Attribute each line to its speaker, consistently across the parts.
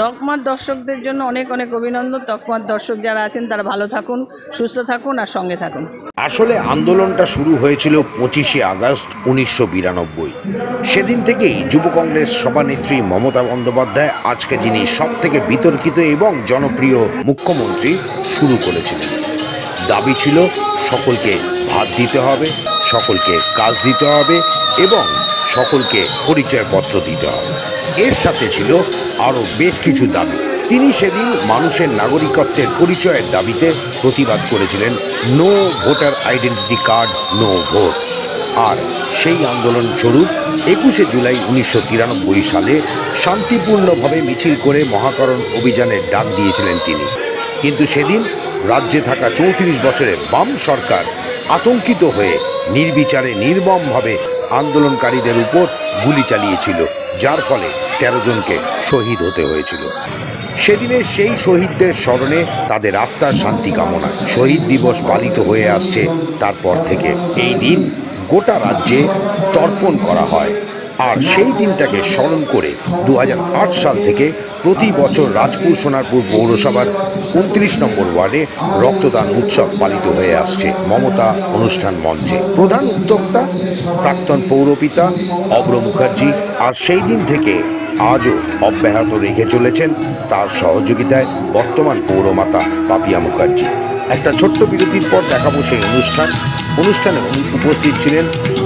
Speaker 1: তকমার দর্শকদের জন্য অনেক অনেক অভিনন্দন। তকমার দর্শক যারা আছেন তারা ভালো থাকুন, সুস্থ থাকুন আর সঙ্গে থাকুন।
Speaker 2: আসলে আন্দোলনটা শুরু হয়েছিল 25শে আগস্ট 1992। সেদিন থেকেই যুব কংগ্রেস সভানেত্রী মমতা বন্দ্যোপাধ্যায়, আজকে যিনি সবথেকে বিতর্কিত এবং জনপ্রিয় মুখ্যমন্ত্রী, শুরু করেছিলেন। দাবি ছিল সকলকে ভাত দিতে হবে, সকলকে কাজ দিতে হবে এবং সকলকে পরিচয়পত্র দিতে হবে। এর সাথে ছিল আরও বেশ কিছু দাবি। তিনি সেদিন মানুষের নাগরিকত্বের পরিচয়ের দাবিতে প্রতিবাদ করেছিলেন, no voter identity card, no vote. আর সেই আন্দোলন স্বরূপ 21শে জুলাই 1993 সালে শান্তিপূর্ণভাবে মিছিল করে মহাকরণ অভিযানের ডাক দিয়েছিলেন তিনি। কিন্তু সেদিন রাজ্যে থাকা 34 বছরের বাম সরকার আতঙ্কিত হয়ে নির্বিচারে নির্মমভাবে আন্দোলনকারীদের উপর গুলি চালিয়েছিল, যার ফলে 13 জনকে শহীদ হতে হয়েছিল। সেদিনের সেই শহীদদের স্মরণে, তাদের আত্মার শান্তি কামনায় শহীদ দিবস পালিত হয়ে আসছে। তারপর থেকে এই দিন গোটা রাজ্যে তর্পণ করা হয়। আর সেই দিনটাকে স্মরণ করে 2008 সাল থেকে প্রতি বছর রাজপুর সোনারপুর পৌরসভার 29 নম্বর ওয়ার্ডে রক্তদান উৎসব পালিত হয়ে আসছে মমতা অনুষ্ঠান মঞ্চে। প্রধান উদ্যোক্তা প্রাক্তন পৌরপিতা অব্র মুখার্জি, আর সেই দিন থেকে আজও অব্যাহত রেখে চলেছেন তার সহযোগিতায় বর্তমান পৌরমাতা পাপিয়া মুখার্জি। একটা ছোট্ট বিরতির পর দেখাবো সেই অনুষ্ঠানে উপস্থিত ছিলেন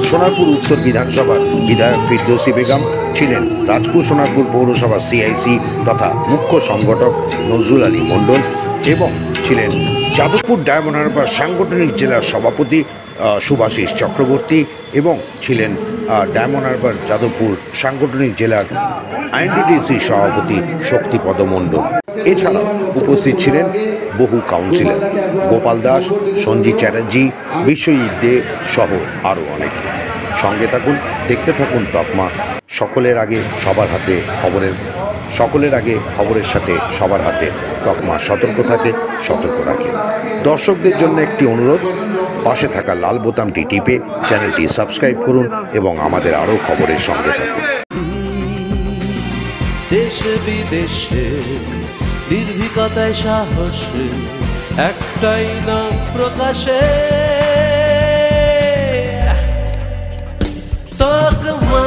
Speaker 2: সোনারপুর উত্তর বিধানসভার বিধায়ক ফিরদৌসী বেগম, ছিলেন রাজপুর সোনারপুর পৌরসভার সিআইসি তথা মুখ্য সংগঠক নজরুল আলী মণ্ডল, এবং ছিলেন যাদবপুর ডায়মন্ড হারবার সাংগঠনিক জেলার সভাপতি সুভাষিস চক্রবর্তী, এবং ছিলেন ডায়মন্ড হারবার যাদবপুর সাংগঠনিক জেলার আইএনটিটিসি সভাপতি শক্তিপদ মণ্ডল। এছাড়াও উপস্থিত ছিলেন বহু কাউন্সিলর, গোপাল দাস, সঞ্জিত চ্যাটার্জি, বিশ্বজিৎ দে সহ আরও অনেকে। সঙ্গে থাকুন, দেখতে থাকুন তকমা। সকলের আগে খবরের সাথে সবার হাতে তকমা সতর্ক থাকে, সতর্ক রাখে। দর্শকদের জন্য একটি অনুরোধ, পাশে থাকা লাল বোতামটি টিপে চ্যানেলটি সাবস্ক্রাইব করুন এবং আমাদের আরও খবরের সঙ্গে থাকুন।
Speaker 3: দেশে বিদেশে নির্ভীকতায় সাহস একটাই নাম প্রকাশে, তকমা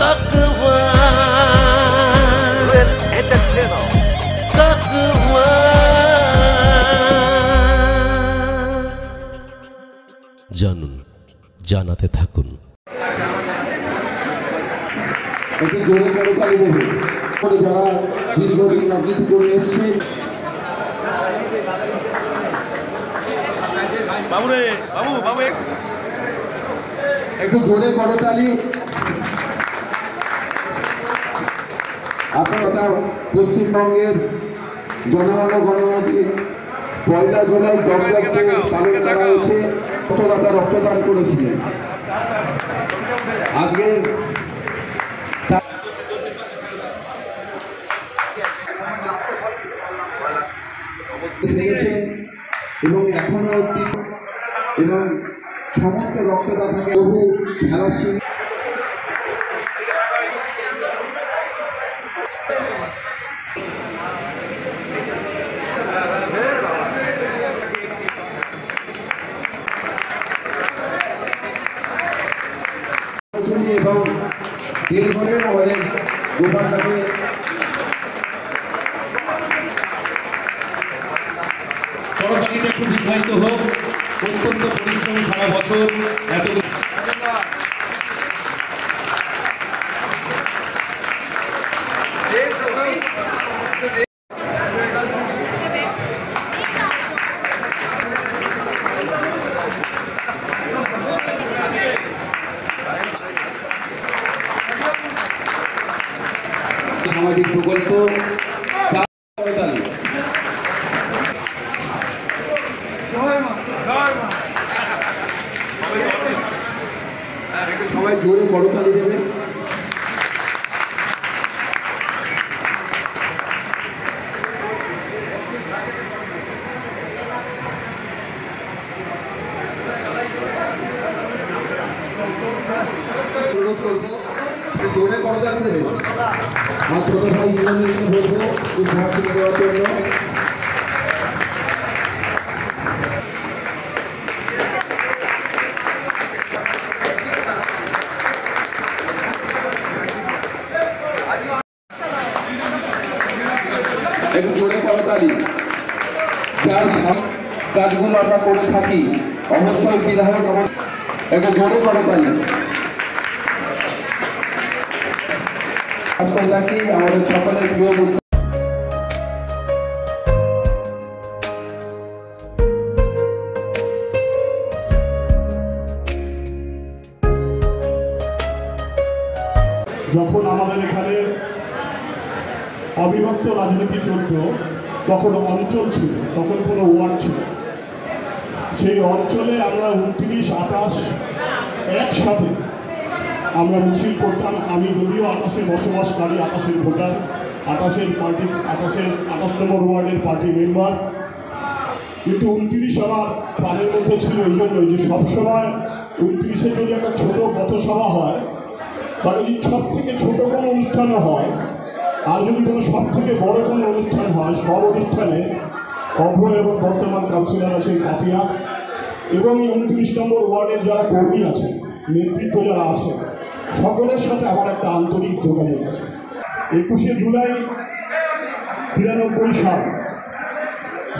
Speaker 3: তকমা তকমা। জানুন, জানাতে থাকুন।
Speaker 4: একটু জোরে করে তালি দেবে। যারা দীর্ঘদিন অতীত করে এসছেন, একটু জোরে করে তালি। আপনারা পশ্চিমবঙ্গের জনগণ গণমন্ত্রী 1 জুলাই ডক্টরকে পালন করা হয়েছে, রক্তদাতা রক্তদান করেছিলেন। আজকে দেখেছেন এবং এখনো এবং সমস্ত রক্তদাতাকে বহু থ্যালাসেমিয়া এবং দেশভরের আমাদের গোপালদাকে সরকারিটা একটু দীর্ঘায়িত হোক। অত্যন্ত পরিশ্রম, সারা বছর এত সামাজিক প্রকল্প সবাই জোরে করতালি দেবে। অনুরোধ করবো জোরে করতালি দেবে। আমার ছোট ভাই ইন্দ্রনীলকে বলবো উপহার তুলে দেওয়ার জন্য। একটু জোরে করতালি। যার কাজগুলো আমরা করে থাকি অবশ্যই বিধায়ক একটু জোরে করতালি। আজকে নাকি আমাদের সকলের প্রিয় মুখ্য
Speaker 5: যখন আমাদের এখানে অবিভক্ত রাজনীতি চলত তখন অঞ্চল ছিল, তখন কোনো ওয়ার্ড ছিল। সেই অঞ্চলে আমরা 29-28 একসাথে আমরা মিছিল করতাম। আমি যদিও 28-এ বসবাসকারী, 28-এর ভোটার, 28-এর পার্টি, 28 নম্বর ওয়ার্ডের পার্টি মেম্বার, কিন্তু 29 আমার প্রাণের মধ্যে ছিল এই জন্য যে সবসময় 29-এ যদি একটা ছোটো পথসভা হয় বা যদি সব থেকে ছোটো কোনো অনুষ্ঠানও হয় আর যদি কোনো সব থেকে বড় কোনো অনুষ্ঠান হয়, সব অনুষ্ঠানে অভ্র এবং বর্তমান কাউন্সিলর আছে কাপিয়া এবং এই 29 নম্বর ওয়ার্ডের যারা কর্মী আছে, নেতৃত্ব যারা আছে, সকলের সাথে আমার একটা আন্তরিক যোগাযোগ আছে। 21শে জুলাই 93 সাল,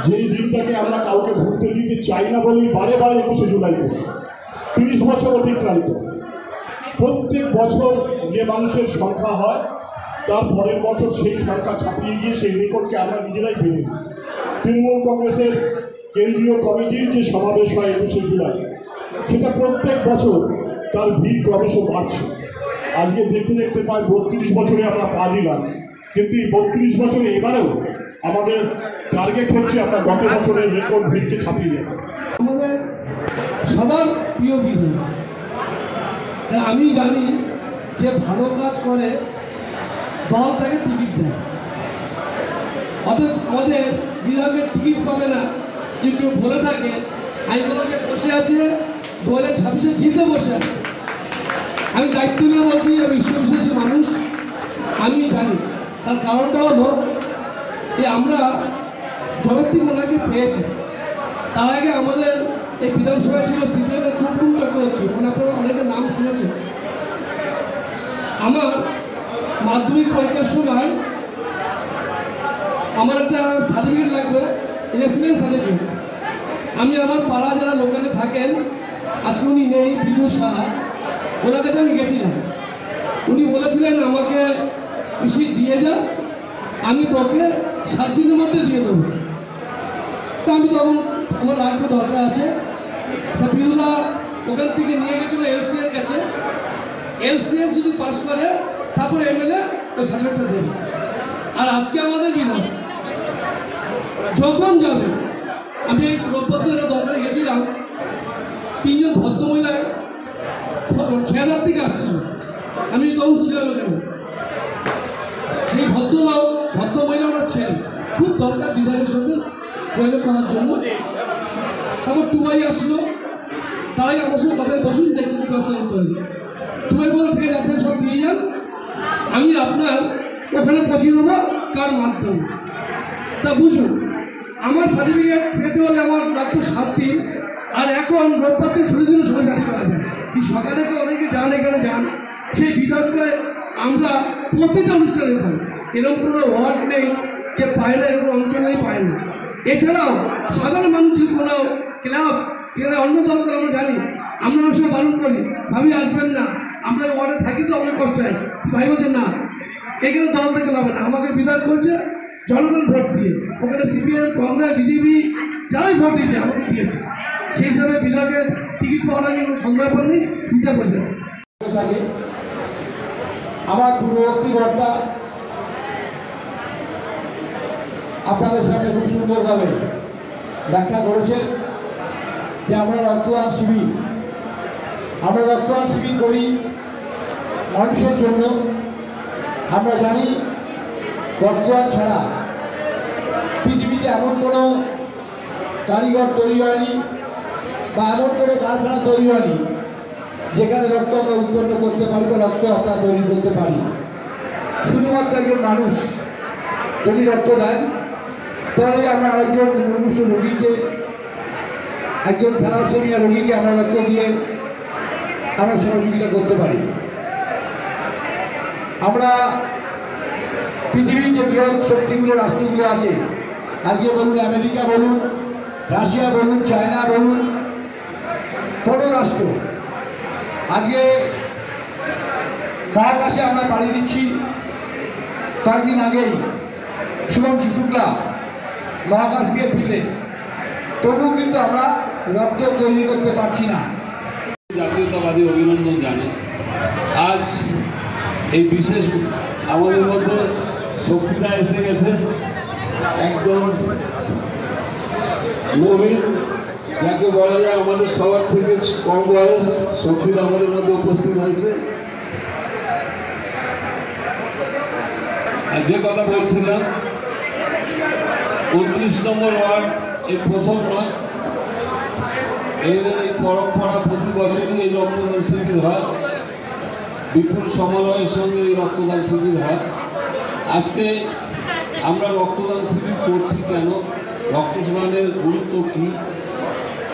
Speaker 5: যেই দিনটাকে আমরা কাউকে ভুলতে দিতে চাই না বলেই বারে বারে 21শে জুলাই করি। 30 বছর অতিক্রান্ত। প্রত্যেক বছর যে মানুষের সংখ্যা হয় তার পরের বছর সেই সংখ্যা ছাপিয়ে গিয়ে সেই রেকর্ডকে আমরা নিজেরাই ভেঙে দিই। তৃণমূল কংগ্রেসের কেন্দ্রীয় কমিটির যে সমাবেশ হয় 21শে জুলাই, সেটা প্রত্যেক বছর তার ভিড় ক্রমশ বাড়ছে। আজকে দেখতে দেখতে প্রায় 32 বছরে আমরা পা দিলাম, কিন্তু এই 32 বছরে এবারেও আমাদের টার্গেট হচ্ছে আমরা গত বছরের রেকর্ড ভিড়কে ছাপিয়ে দেব।
Speaker 6: আমাদের সবার প্রিয় বিধায়ক, আমি জানি যে ভালো কাজ করে দল তাকে টিকিট দেয়, অতএব আমাদের বিধায়কের টিকিট পাবে না যে কেউ বলে থাকে আইনগুলোকে বসে আছে 2026-এ জিতে বসে আছে। আমি দায়িত্ব নিয়ে বলছি, আমি ঈশ্বরবিশ্বাসী মানুষ, আমি জানি তার কারণটা হলো যে আমরা জবের থেকে ওনাকে পেয়েছি। তার আগে আমাদের এই বিধানসভায় ছিল সিপিএমের কুমকুম চক্রবর্তী, মানে আপনারা অনেকের নাম শুনেছেন। আমার মাধ্যমিক পরীক্ষার সময় আমার একটা সার্টিফিকেট লাগবে, রেসিডেন্স সার্টিফিকেট। আমি আমার পাড়া যারা লোকালে থাকেন, আজকে উনি নেই, বিদু সাহা, ওনার কাছে আমি গেছিলাম। উনি বলেছিলেন আমাকে রিসিট দিয়ে যা, আমি তোকে 7 দিনের মধ্যে দিয়ে দেবো। তা আমি তখন আমার লাগবে, দরকার আছে। তা বিরুলা ওখান থেকে নিয়ে গেছিলো এলসিএর কাছে। এলসিএস যদি পাস করে তারপরে এমএলএ ওই সার্টিফিকেটটা দেবে। আর আজকে আমাদের বিধান যখন যাবে, আমি এই রোববার একটা দরকারে গেছিলাম, 3 জন ভদ্রমহিলা খেয়াদার থেকে আসছিল, আমি তখন ছিলাম এখানে। সেই ভদ্রমহিলা ওনার ছেলে খুব দরকার বিধায়কের সঙ্গে যোগাযোগ করার জন্য। তারপর টুবাই আসলো, তারাই আমার সঙ্গে তাদের বসুন, দেখছি ব্যবস্থা করতে হবে। টুবাই বলে থেকে আপনার সব দিয়ে যান, আমি আপনার ওখানে পৌঁছে দেবো কার মাধ্যমে। তা বুঝুন, আমার সার্টিফিকেট পেতে হলে আমার মাত্র 7 দিন, আর এখন রোববার দিন ছুটির জন্য সবাই সার্টিফিকেট পাওয়া যায়। এই সকালে অনেকে যান, এখানে যান, সেই বিধানকে আমরা প্রত্যেকটা অনুষ্ঠানে পাই। এরকম কোনো ওয়ার্ড নেই যে পায় না, এরকম অঞ্চলেই পায় না। এছাড়াও সাধারণ মানুষ যদি কোনো ক্লাব, সেখানে অন্য দল করে আমরা জানি, আমরা অনেক সময় পালন করি, ভাবি আসবেন না, আমরা ওয়ার্ডে থাকি তো অনেক কষ্ট হয়, ভাই বলছেন না, এখানে দল থেকে লাভ না, আমাকে বিধায়ক করছে জনগণ ভোট দিয়ে, ওখানে সিপিএম, কংগ্রেস, বিজেপি যারাই ভোট দিয়েছে আমাকে দিয়েছে। সেই হিসাবে বিধায়কের টিকিট পাওয়ার আগে কোনো সন্দেহ নেই, দিতে বসে
Speaker 7: থাকে। আমার পূর্ববর্তী বার্তা আপনাদের সামনে খুব সুন্দরভাবে ব্যাখ্যা করেছেন যে আমরা রক্তদান শিবির, করি মানুষের জন্য। আমরা জানি রক্তদান ছাড়া পৃথিবীতে এমন কোনো কারিগর তৈরি হয়নি বা এমন কোনো কারখানা তৈরি হয়নি যেখানে রক্ত আমরা উৎপন্ন করতে পারি বা রক্ত আমরা তৈরি করতে পারি। শুধুমাত্র একজন মানুষ যদি রক্ত দেন তাহলে আমরা আরেকজন মুমূর্ষু রোগীকে, একজন থ্যালাসেমিয়া রোগীকে আমরা রক্ত দিয়ে আমরা সহযোগিতা করতে পারি। আমরা পৃথিবীর যে বৃহৎ শক্তিগুলো, রাষ্ট্রগুলো আছে, আজকে বলুন আমেরিকা বলুন, রাশিয়া বলুন, চায়না বলুন, কোনো রাষ্ট্র আজকে মহাকাশে আমরা পাড়ি দিচ্ছি। কয়েকদিন আগেই শুভঙ্কু শুক্লা মহাকাশ দিয়ে ফিরলেন, তবুও কিন্তু আমরা রক্ত তৈরি করতে পারছি না।
Speaker 8: জাতীয়তাবাদী অভিনন্দন জানাই। আজ এই বিশেষ আমাদের মধ্যে শক্তিটা এসে গেছে, একদম নবীন, যাকে বলা যায় আমাদের সবার থেকে কম বয়স, শক্তিটা আমাদের মধ্যে উপস্থিত হয়েছে। আর যে কথা বলছিলাম, 29 নম্বর ওয়ার্ড এই প্রথম নয়, এই পরম্পরা প্রতি বছরই এই রক্তদান শিবির হয়, বিপুল সমারোহের সঙ্গে এই রক্তদান শিবির হয়। আজকে আমরা রক্তদান শিবির করছি কেন, রক্তদানের গুরুত্ব কী,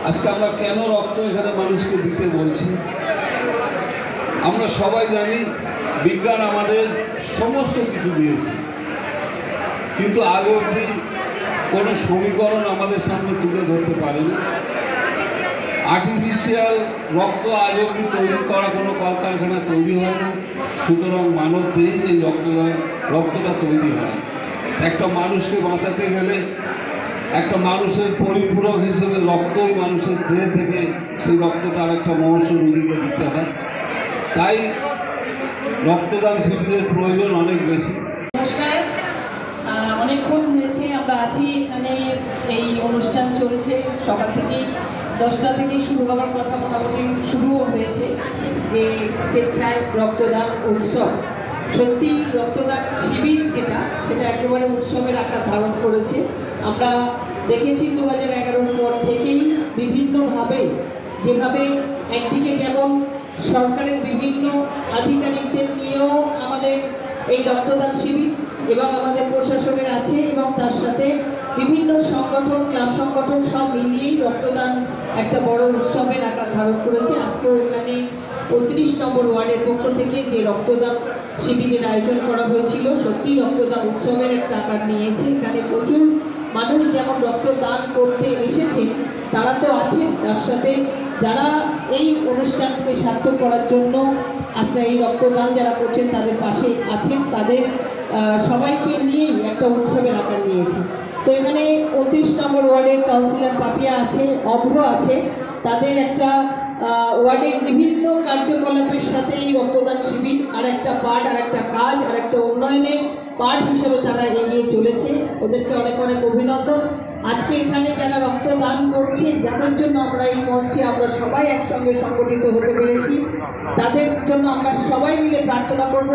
Speaker 8: আজকে আমরা কেন রক্ত এখানে মানুষকে দিতে বলছি? আমরা সবাই জানি বিজ্ঞান আমাদের সমস্ত কিছু দিয়েছে, কিন্তু আজ অবধি কোনো সমীকরণ আমাদের সামনে তুলে ধরতে পারেনি। আর্টিফিশিয়াল রক্ত আজ অবধি তৈরি করা কোনো কলকারখানা তৈরি হয় না, সুতরাং মানব দেহেই এই রক্তটা তৈরি হয়। একটা মানুষকে বাঁচাতে গেলে একটা মানুষের পরিপূরক হিসেবে রক্তই মানুষের দেহ থেকে সেই রক্তটা আরেকটা মনুষ্য রোগীকে দিতে হয়। তাই রক্তদান শিবিরের প্রয়োজন অনেক বেশি।
Speaker 9: নমস্কার, অনেকক্ষণ হয়েছে আমরা আছি এখানে, এই অনুষ্ঠান চলছে সকাল থেকেই, 10টা থেকেই শুরু হওয়ার কথা, মোটামুটি শুরুও হয়েছে যে স্বেচ্ছায় রক্তদান উৎসব। সত্যি রক্তদান শিবির যেটা, সেটা একেবারে উৎসবের আকার ধারণ করেছে। আমরা দেখেছি 2011 পর থেকেই বিভিন্নভাবে, যেভাবে একদিকে যেমন সরকারের বিভিন্ন আধিকারিকদের নিয়েও আমাদের এই রক্তদান শিবির এবং আমাদের প্রশাসনের আছে, এবং তার সাথে বিভিন্ন সংগঠন, ক্লাব সংগঠন সব মিলিয়েই রক্তদান একটা বড় উৎসবের আকার ধারণ করেছে। আজকেও এখানে 35 নম্বর ওয়ার্ডের পক্ষ থেকে যে রক্তদান শিবিরের আয়োজন করা হয়েছিল, সত্যি রক্তদান উৎসবের একটা আকার নিয়েছে। এখানে প্রচুর মানুষ যেমন রক্তদান করতে এসেছেন, তারা তো আছেন, তার সাথে যারা এই অনুষ্ঠানকে সার্থক করার জন্য আসলে এই রক্তদান যারা করছেন তাদের পাশে আছেন, তাদের সবাইকে নিয়েই একটা উৎসবের আকার নিয়েছে। তো এখানে 29 নম্বর ওয়ার্ডের কাউন্সিলর পাপিয়া আছে, অভ্র আছে, তাদের একটা ওয়ার্ডের বিভিন্ন কার্যকলাপের সাথে এই রক্তদান শিবির আর একটা পার্ট, আর একটা কাজ, আর একটা উন্নয়নের পার্ট হিসেবে তারা এগিয়ে চলেছে। ওদেরকে অনেক অনেক অভিনন্দন। আজকে এখানে যারা রক্তদান করছে, যাদের জন্য আমরা এই মঞ্চে আমরা সবাই একসঙ্গে সংগঠিত হতে পেরেছি, তাদের জন্য আমরা সবাই মিলে প্রার্থনা করব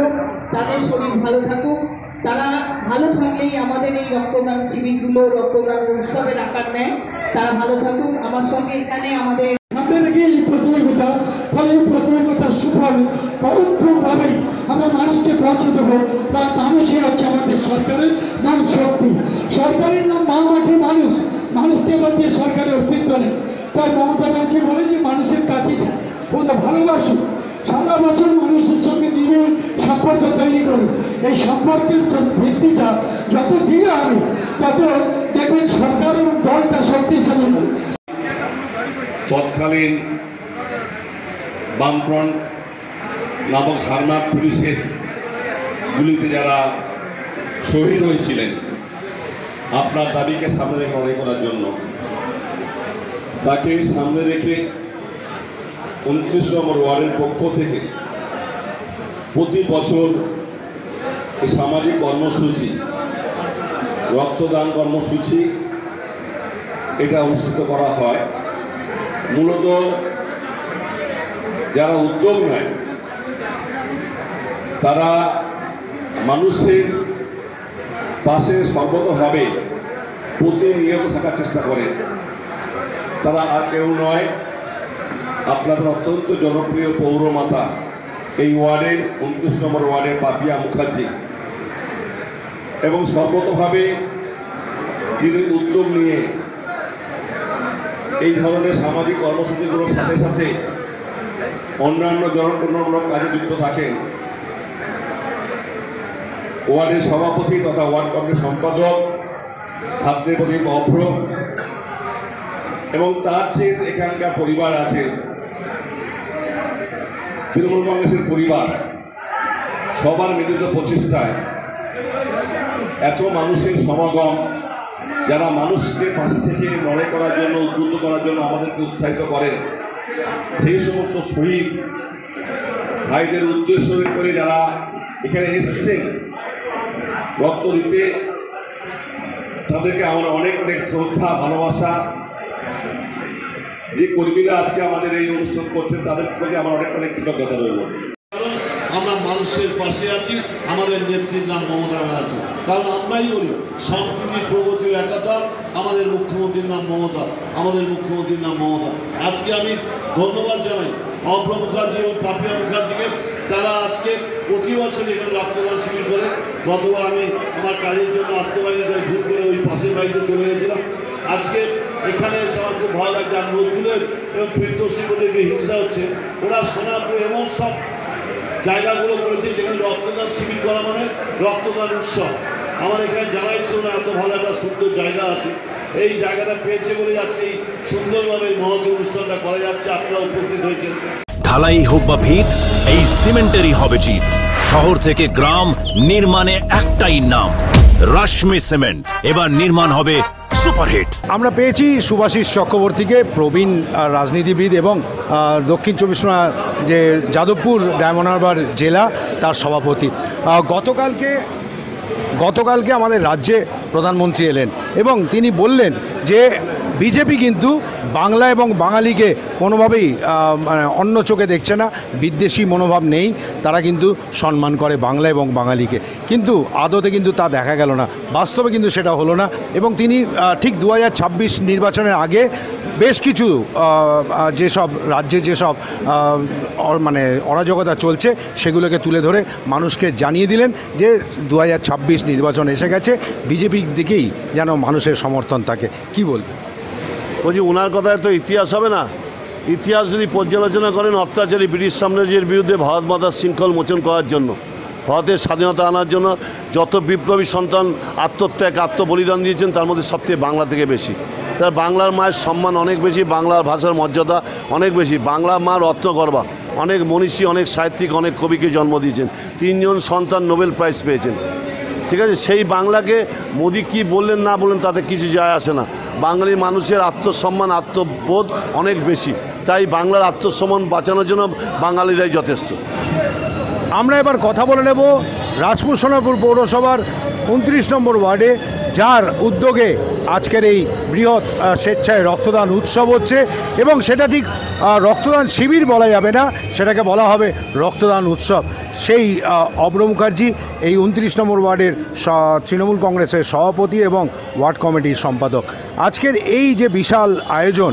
Speaker 9: তাদের শরীর ভালো থাকুক। তারা ভালো থাকলেই আমাদের এই রক্তদান শিবিরগুলো রক্তদান উৎসবের আকার নেয়। তারা ভালো থাকুক। আমার সঙ্গে এখানে আমাদের
Speaker 5: সামনে রেখে এই প্রতিযোগিতা, ফলে এই প্রতিযোগিতার সুফল পরোক্ষভাবেই আমরা মানুষকে পৌঁছে দেবো। কারণ মানুষই হচ্ছে আমাদের সরকারের নাম শক্তি, সরকারের নাম মা মাঠে মানুষ, মানুষকে এবার দিয়ে সরকারের অস্তিত্ব নেই। তাই মমতা ব্যানার্জি বলে যে মানুষের কাছে যায়, ওটা ভালোবাসুক, সারা বছর মানুষের সঙ্গে নিবিড় সম্পর্ক তৈরি করুন। এই সম্পর্কের ভিত্তিটা যত দৃঢ় হবে, তত দেখবেন সরকার এবং দলটা শক্তিশালী হবে।
Speaker 10: তৎকালীন বামফ্রন্ট নামক হারমাত পুলিশের গুলিতে যারা শহীদ হয়েছিলেন, আপনার দাবিকে সামনে রেখে লড়াই করার জন্য, তাকে সামনে রেখে 29 নম্বর ওয়ার্ডের পক্ষ থেকে প্রতি বছর এই সামাজিক কর্মসূচি, রক্তদান কর্মসূচি এটা অনুষ্ঠিত করা হয়। মূলত যারা উদ্যোগ নেয় তারা মানুষের পাশে সর্বতভাবে প্রতিনিয়ত থাকার চেষ্টা করে। তারা আর কেউ নয়, আপনাদের অত্যন্ত জনপ্রিয় পৌরমাতা এই ওয়ার্ডের 29 নম্বর ওয়ার্ডের পাপিয়া মুখার্জি, এবং সর্বতভাবে যিনি উদ্যোগ নিয়ে এই ধরনের সামাজিক কর্মসূচিগুলোর সাথে সাথে অন্যান্য জনকল্যাণমূলক কাজে যুক্ত থাকেন, ওয়ার্ডের সভাপতি তথা ওয়ার্ড কমিটির সম্পাদক ভাতৃপতি অভ্র, এবং তার যে এখানকার পরিবার আছে তৃণমূল কংগ্রেসের পরিবার, সবার মিলিত প্রচেষ্টায় এত মানুষের সমাগম, যারা মানুষকে পাশে থেকে লড়াই করার জন্য, উদ্বুদ্ধ করার জন্য আমাদেরকে উৎসাহিত করেন, সেই সমস্ত শহীদ ভাইদের উদ্দেশ্য করে যারা এখানে এসেছেন রক্ত দিতে, তাদেরকে আমরা অনেক অনেক শ্রদ্ধা, ভালোবাসা। যে কর্মীরা আজকে আমাদের এই অনুষ্ঠান করছেন তাদের প্রতি আমার অনেক অনেক কৃতজ্ঞতা রইল।
Speaker 11: আমরা মানুষের পাশে আছি, আমাদের নেত্রীর নাম মমতা ব্যানার্জি, কারণ আমরাই বলি সম্প্রীতি, প্রগতি ও একতা। আমাদের মুখ্যমন্ত্রীর নাম মমতা, আমাদের মুখ্যমন্ত্রীর নাম মমতা। আজকে আমি ধন্যবাদ জানাই অভ্র মুখার্জি এবং পাপিয়া মুখার্জিকে। তারা আজকে প্রতি বছর এখানে রক্তদান শিবির করে। গতবার আমি আমার কাজের জন্য আসতে পারিনি, তাই ভুল করে ওই পাশের বাড়িতে চলে গেছিলাম। আজকে এখানে এসে আমার খুব ভালো লাগছে। আর নজরুলের এবং ফিরদৌসিদের যে হিংসা হচ্ছে, ওরা সোনারপুর এমন সব জায়গাগুলো করেছে যেখানে রক্তদান শিবির করা মানে রক্তদান উৎসব। আমার এখানে জানাই ছিল না এত ভালো একটা সুন্দর জায়গা আছে। এই জায়গাটা পেয়েছে বলে আজকে এই সুন্দরভাবে এই মহৎ অনুষ্ঠানটা করা যাচ্ছে। আপনারা উপস্থিত হয়েছেন।
Speaker 12: ঢালাই হোক বা ভিত, এই সিমেন্টেরই হবে জিত। শহর থেকে গ্রাম, নির্মাণে একটাই নাম, রাশমি সিমেন্ট। এবার নির্মাণ হবে সুপারহিট।
Speaker 13: আমরা পেয়েছি সুভাষিস চক্রবর্তীকে, প্রবীণ রাজনীতিবিদ এবং দক্ষিণ চব্বিশ পরগনা যে যাদবপুর ডায়মন্ড হারবার জেলা তার সভাপতি। গতকালকে আমাদের রাজ্যে প্রধানমন্ত্রী এলেন এবং তিনি বললেন যে বিজেপি কিন্তু বাংলা এবং বাঙালিকে কোনোভাবেই অন্য চোখে দেখছে না, বিদ্বেষী মনোভাব নেই, তারা কিন্তু সম্মান করে বাংলা এবং বাঙালিকে। কিন্তু আদতে কিন্তু তা দেখা গেল না, বাস্তবে কিন্তু সেটা হলো না। এবং তিনি ঠিক 2026 নির্বাচনের আগে বেশ কিছু যেসব রাজ্যে যেসব মানে অরাজকতা চলছে সেগুলোকে তুলে ধরে মানুষকে জানিয়ে দিলেন যে 2026 নির্বাচন এসে গেছে, বিজেপির দিকেই যেন মানুষের সমর্থন থাকে। কি বলবেন?
Speaker 11: বলছি ওনার কথায় তো ইতিহাস হবে না। ইতিহাস যদি পর্যালোচনা করেন, অত্যাচারী ব্রিটিশ সাম্রাজ্যের বিরুদ্ধে ভারত মাতার শৃঙ্খল মোচন করার জন্য, ভারতের স্বাধীনতা আনার জন্য যত বিপ্লবী সন্তান আত্মত্যাগ, আত্মবলিদান দিয়েছেন, তার মধ্যে সবথেকে বাংলা থেকে বেশি। তার বাংলার মায়ের সম্মান অনেক বেশি, বাংলার ভাষার মর্যাদা অনেক বেশি। বাংলা মা রত্নগর্ভা, অনেক মনীষী, অনেক সাহিত্যিক, অনেক কবিকে জন্ম দিয়েছেন। 3 জন সন্তান নোবেল প্রাইজ পেয়েছেন। ঠিক আছে, সেই বাংলাকে মোদি কি বললেন না বললেন তাতে কিছু যায় আসে না। বাঙালি মানুষের আত্মসম্মান, আত্মবোধ অনেক বেশি, তাই বাংলার আত্মসম্মান বাঁচানোর জন্য বাঙালিরাই যথেষ্ট।
Speaker 13: আমরা এবার কথা বলে নেব রাজপুর সোনারপুর পৌরসভার 29 নম্বর ওয়ার্ডে, যার উদ্যোগে আজকের এই বৃহৎ স্বেচ্ছায় রক্তদান উৎসব হচ্ছে। এবং সেটা ঠিক রক্তদান শিবির বলা যাবে না, সেটাকে বলা হবে রক্তদান উৎসব। সেই অভ্র মুখার্জি এই 29 নম্বর ওয়ার্ডের তৃণমূল কংগ্রেসের সভাপতি এবং ওয়ার্ড কমিটির সম্পাদক। আজকের এই যে বিশাল আয়োজন,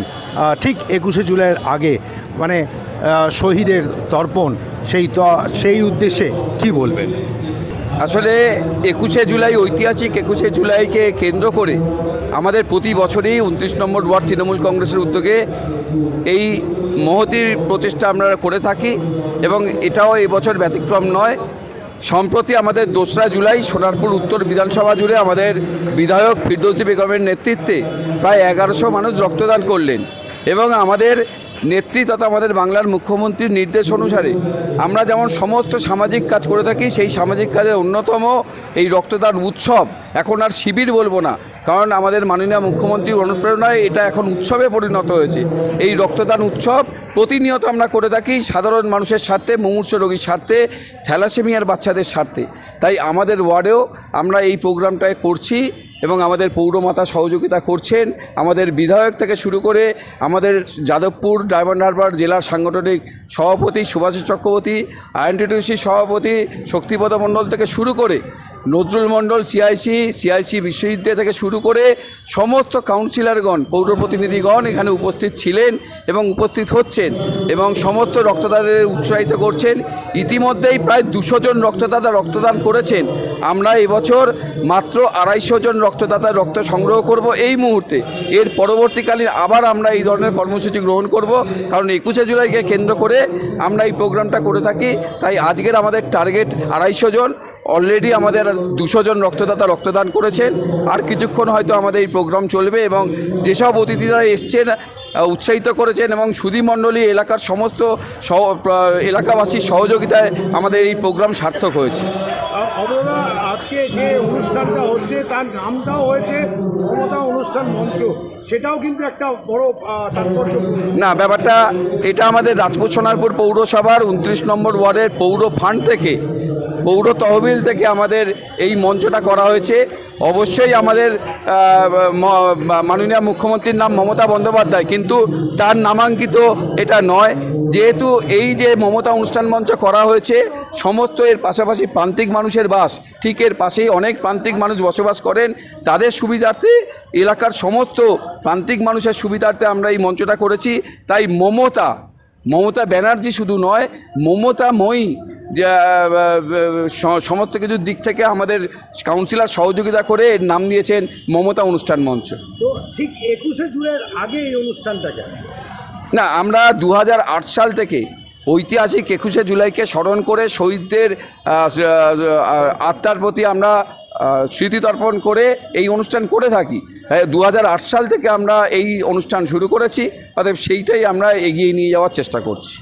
Speaker 13: ঠিক 21শে জুলাইয়ের আগে, মানে শহীদের তর্পণ, সেই উদ্দেশ্যে কি বলবেন?
Speaker 14: আসলে 21শে জুলাই, ঐতিহাসিক 21শে জুলাইকে কেন্দ্র করে আমাদের প্রতি বছরই 29 নম্বর ওয়ার্ড তৃণমূল কংগ্রেসের উদ্যোগে এই মহতির প্রচেষ্টা আমরা করে থাকি এবং এটাও এবছর ব্যতিক্রম নয়। সম্প্রতি আমাদের 2রা জুলাই সোনারপুর উত্তর বিধানসভা জুড়ে আমাদের বিধায়ক ফিরদৌসি বেগমের নেতৃত্বে প্রায় 1100 মানুষ রক্তদান করলেন এবং আমাদের নেত্রী তথা আমাদের বাংলার মুখ্যমন্ত্রীর নির্দেশ অনুসারে আমরা যেমন সমস্ত সামাজিক কাজ করে থাকি, সেই সামাজিক কাজের অন্যতম এই রক্তদান উৎসব। এখন আর শিবির বলবো না, কারণ আমাদের মাননীয় মুখ্যমন্ত্রীর অনুপ্রেরণায় এটা এখন উৎসবে পরিণত হয়েছে। এই রক্তদান উৎসব প্রতিনিয়ত আমরা করে থাকি সাধারণ মানুষের স্বার্থে, মুমূর্ষু রোগীর স্বার্থে, থ্যালাসেমিয়ার বাচ্চাদের স্বার্থে। তাই আমাদের ওয়ার্ডেও আমরা এই প্রোগ্রামটায় করছি এবং আমাদের পৌরমাতা সহযোগিতা করছেন। আমাদের বিধায়ক থেকে শুরু করে আমাদের যাদবপুর ডায়মন্ড হারবার জেলার সাংগঠনিক সভাপতি সুভাষিস চক্রবর্তী, আইএনটিটিউসি সভাপতি শক্তিপদ মণ্ডল থেকে শুরু করে নজরুল মণ্ডল সিআইসি বিশ্ববিদ্যালয় থেকে শুরু করে সমস্ত কাউন্সিলরগণ, পৌর প্রতিনিধিগণ এখানে উপস্থিত ছিলেন এবং উপস্থিত হচ্ছেন এবং সমস্ত রক্তদাতাদের উৎসাহিত করছেন। ইতিমধ্যেই প্রায় 200 জন রক্তদাতা রক্তদান করেছেন। আমরা এবছর মাত্র 250 জন রক্তদাতার রক্ত সংগ্রহ করব এই মুহূর্তে। এর পরবর্তীকালীন আবার আমরা এই ধরনের কর্মসূচি গ্রহণ করব, কারণ 21শে জুলাইকে কেন্দ্র করে আমরা এই প্রোগ্রামটা করে থাকি। তাই আজকের আমাদের টার্গেট 250 জন। অলরেডি আমাদের 200 জন রক্তদাতা রক্তদান করেছেন। আর কিছুক্ষণ হয়তো আমাদের এই প্রোগ্রাম চলবে এবং যেসব অতিথিরা এসছেন উৎসাহিত করেছেন এবং সুধীমণ্ডলী এলাকার সমস্ত এলাকাবাসীর সহযোগিতায় আমাদের এই প্রোগ্রাম সার্থক হয়েছে।
Speaker 13: আজকে যে অনুষ্ঠানটা হচ্ছে তার নামটাও হয়েছে মমতা অনুষ্ঠান মঞ্চ, সেটাও কিন্তু একটা বড় তাৎপর্য।
Speaker 14: না, ব্যাপারটা এটা আমাদের রাজপুত সোনারপুর পৌরসভার 29 নম্বর ওয়ার্ডের পৌর ফান্ড থেকে, পৌর তহবিল থেকে আমাদের এই মঞ্চটা করা হয়েছে। অবশ্যই আমাদের মাননীয় মুখ্যমন্ত্রীর নাম মমতা বন্দ্যোপাধ্যায়, কিন্তু তার নামাঙ্কিত এটা নয়। যেহেতু এই যে মমতা অনুষ্ঠান মঞ্চ করা হয়েছে, সমস্ত এর পাশাপাশি প্রান্তিক মানুষের বাস, ঠিক এর পাশেই অনেক প্রান্তিক মানুষ বসবাস করেন। তাদের সুবিধার্থে, এলাকার সমস্ত প্রান্তিক মানুষের সুবিধার্থে আমরা এই মঞ্চটা করেছি। তাই মমতা ব্যানার্জি শুধু নয়, মমতাময়ী সমস্ত কিছুর দিক থেকে আমাদের কাউন্সিলর সহযোগিতা করে এর নাম দিয়েছেন মমতা অনুষ্ঠান মঞ্চ।
Speaker 13: তো ঠিক 21শে জুলাইয়ের আগে এই অনুষ্ঠানটা কেন?
Speaker 14: না, আমরা 2008 সাল থেকে ঐতিহাসিক 21শে জুলাইকে স্মরণ করে শহীদদের আত্মার প্রতি আমরা স্মৃতিতর্পণ করে এই অনুষ্ঠান করে থাকি। 2008 সাল থেকে আমরা এই অনুষ্ঠান শুরু করেছি, অতএব সেইটাই আমরা এগিয়ে নিয়ে যাওয়ার চেষ্টা করছি।